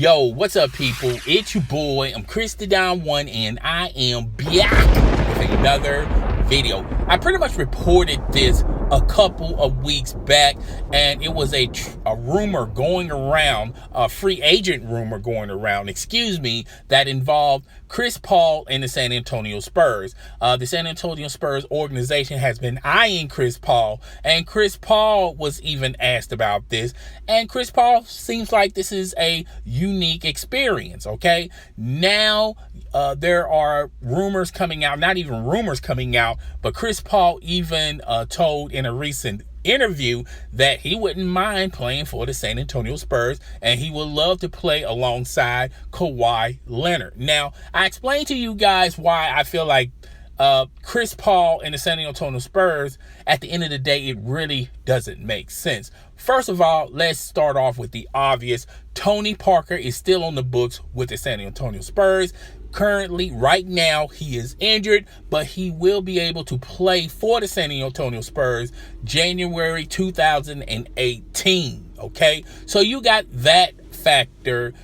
Yo, what's up, people? It's your boy. I'm Chris.One, and I am back with another video. I pretty much reported this a couple of weeks back, and it was a rumor going around, a free agent rumor going around, that involved Chris Paul and the San Antonio Spurs. The San Antonio Spurs organization has been eyeing Chris Paul, and Chris Paul was even asked about this, and Chris Paul seems like this is a unique experience, okay? Now, there are rumors coming out, not even rumors coming out, but Chris Paul even told in a recent interview that he wouldn't mind playing for the San Antonio Spurs, and he would love to play alongside Kawhi Leonard. Now, I explained to you guys why I feel like Chris Paul and the San Antonio Spurs, at the end of the day, it really doesn't make sense. First of all, let's start off with the obvious. Tony Parker is still on the books with the San Antonio Spurs. Currently, right now, he is injured, but he will be able to play for the San Antonio Spurs January 2018, okay? So you got that factor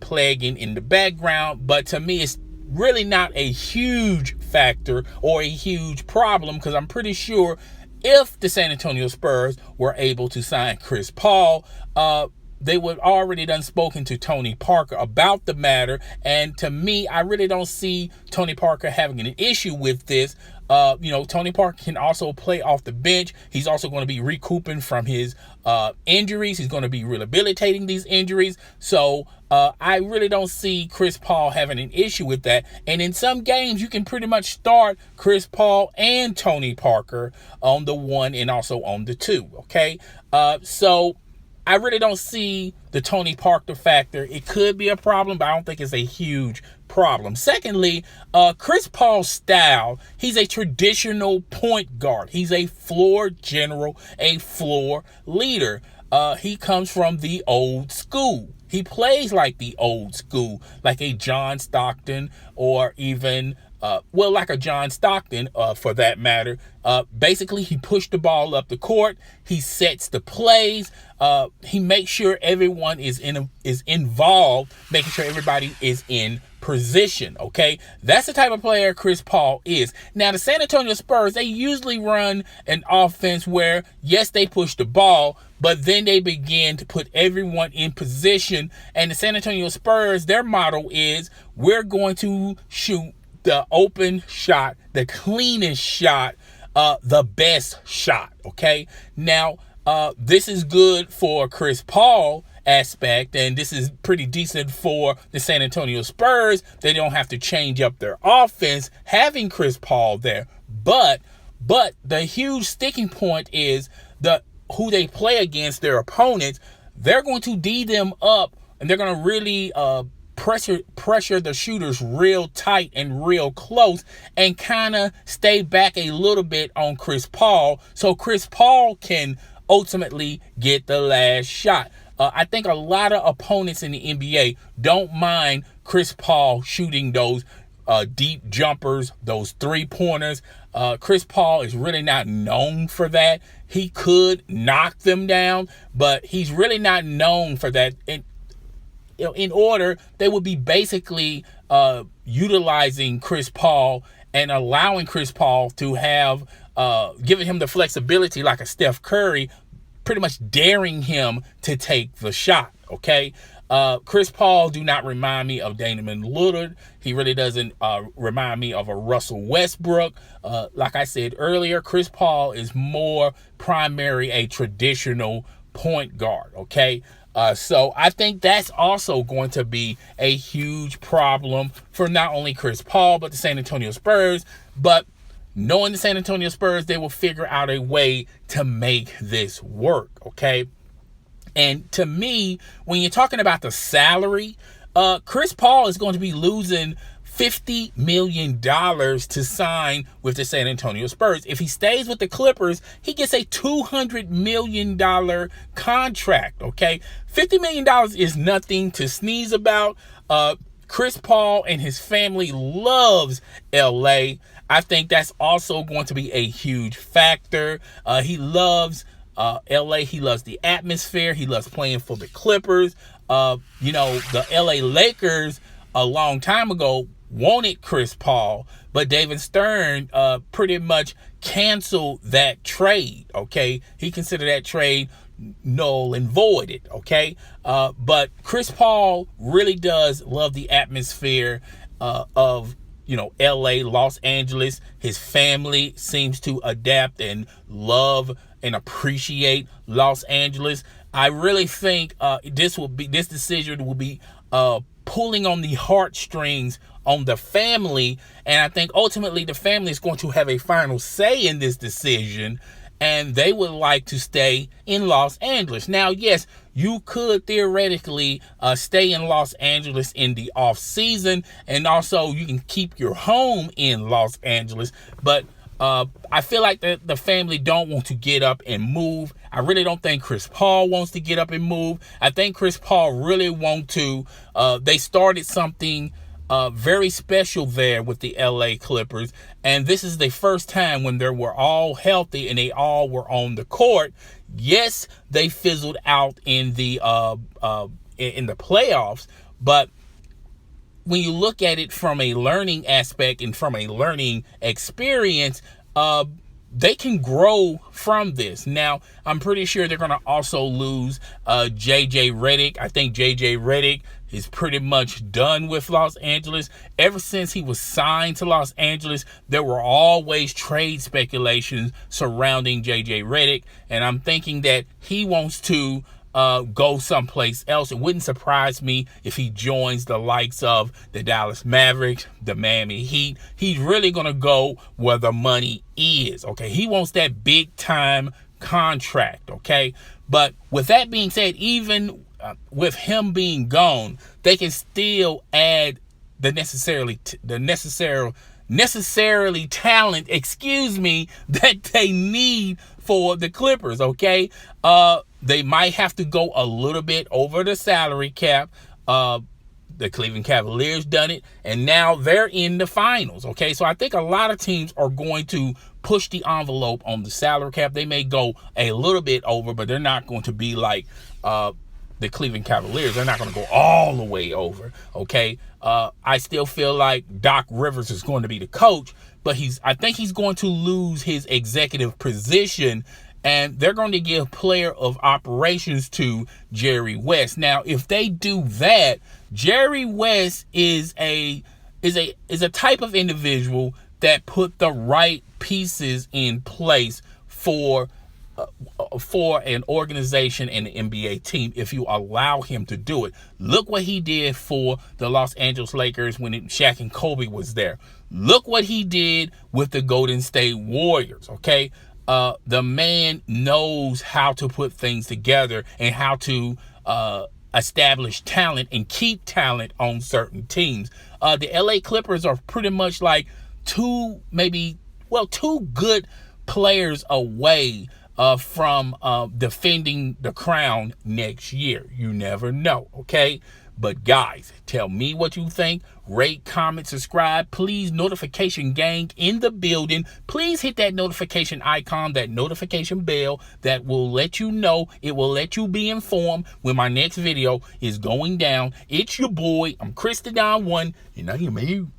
plaguing in the background, but to me, it's really not a huge factor or a huge problem, because I'm pretty sure if the San Antonio Spurs were able to sign Chris Paul, they would already done spoken to Tony Parker about the matter. And to me, I really don't see Tony Parker having an issue with this. Tony Parker can also play off the bench. He's also going to be recouping from his injuries. He's going to be rehabilitating these injuries. So I really don't see Chris Paul having an issue with that. And in some games, you can pretty much start Chris Paul and Tony Parker on the 1 and also on the 2. Okay, so I really don't see the Tony Parker factor. It could be a problem, but I don't think it's a huge problem. Secondly, Chris Paul's style, he's a traditional point guard. He's a floor general, a floor leader. He comes from the old school. He plays like the old school, like a John Stockton, or even like a John Stockton, for that matter. Basically, he pushed the ball up the court. He sets the plays. He makes sure everyone is involved, making sure everybody is in position. Okay, that's the type of player Chris Paul is. Now, the San Antonio Spurs, they usually run an offense where, yes, they push the ball, but then they begin to put everyone in position. And the San Antonio Spurs, their motto is, we're going to shoot the open shot, the cleanest shot, the best shot. Okay, now this is good for Chris Paul aspect, and this is pretty decent for the San Antonio Spurs. They don't have to change up their offense having Chris Paul there. But the huge sticking point is who they play against, their opponents. They're going to D them up, and they're going to really pressure the shooters real tight and real close, and kind of stay back a little bit on Chris Paul, so Chris Paul can ultimately get the last shot. I think a lot of opponents in the NBA don't mind Chris Paul shooting those deep jumpers, those three-pointers. Chris Paul is really not known for that. He could knock them down, but he's really not known for that. In order, they would be basically utilizing Chris Paul and allowing Chris Paul to have, giving him the flexibility like a Steph Curry, pretty much daring him to take the shot, okay? Chris Paul do not remind me of Damian Lillard. He really doesn't remind me of a Russell Westbrook. Like I said earlier, Chris Paul is more primary a traditional point guard, okay? So I think that's also going to be a huge problem for not only Chris Paul, but the San Antonio Spurs. But knowing the San Antonio Spurs, they will figure out a way to make this work, okay? And to me, when you're talking about the salary, Chris Paul is going to be losing $50 million to sign with the San Antonio Spurs. If he stays with the Clippers, he gets a $200 million contract, okay? $50 million is nothing to sneeze about. Chris Paul and his family loves LA. I think that's also going to be a huge factor. He loves LA, he loves the atmosphere. He loves playing for the Clippers. The LA Lakers a long time ago wanted Chris Paul, but David Stern pretty much canceled that trade. Okay, he considered that trade null and voided. Okay, but Chris Paul really does love the atmosphere of LA, Los Angeles. His family seems to adapt and love and appreciate Los Angeles. I really think this decision will be pulling on the heartstrings on the family, and I think ultimately the family is going to have a final say in this decision, and they would like to stay in Los Angeles. Now, yes, you could theoretically stay in Los Angeles in the offseason, and also you can keep your home in Los Angeles, but I feel like the family don't want to get up and move. I really don't think Chris Paul wants to get up and move. I think Chris Paul really want to. They started something very special there with the LA Clippers, and this is the first time when they were all healthy and they all were on the court. Yes, they fizzled out in the playoffs, but when you look at it from a learning aspect and from a learning experience, they can grow from this. Now, I'm pretty sure they're going to also lose JJ Redick. I think JJ Redick is pretty much done with Los Angeles. Ever since he was signed to Los Angeles, there were always trade speculations surrounding JJ Redick, and I'm thinking that he wants to go someplace else. It wouldn't surprise me if he joins the likes of the Dallas Mavericks, the Miami Heat. He's really going to go where the money is, okay? He wants that big time contract, okay? But with that being said, even with him being gone, they can still add the necessarily talent, that they need for the Clippers, okay? They might have to go a little bit over the salary cap. The Cleveland Cavaliers done it, and now they're in the finals, okay? So I think a lot of teams are going to push the envelope on the salary cap. They may go a little bit over, but they're not going to be like the Cleveland Cavaliers. They're not going to go all the way over, okay? I still feel like Doc Rivers is going to be the coach, but I think he's going to lose his executive position, and they're going to give player of operations to Jerry West. Now, if they do that, Jerry West is a type of individual that put the right pieces in place for an organization and an NBA team if you allow him to do it. Look what he did for the Los Angeles Lakers when Shaq and Kobe was there. Look what he did with the Golden State Warriors, okay? The man knows how to put things together and how to establish talent and keep talent on certain teams. The LA Clippers are pretty much like two good players away from defending the crown next year. You never know, okay? But guys, tell me what you think. Rate, comment, subscribe. Please, notification gang in the building. Please hit that notification icon, that notification bell that will let you know. It will let you be informed when my next video is going down. It's your boy. I'm Clippers.As, and I am you.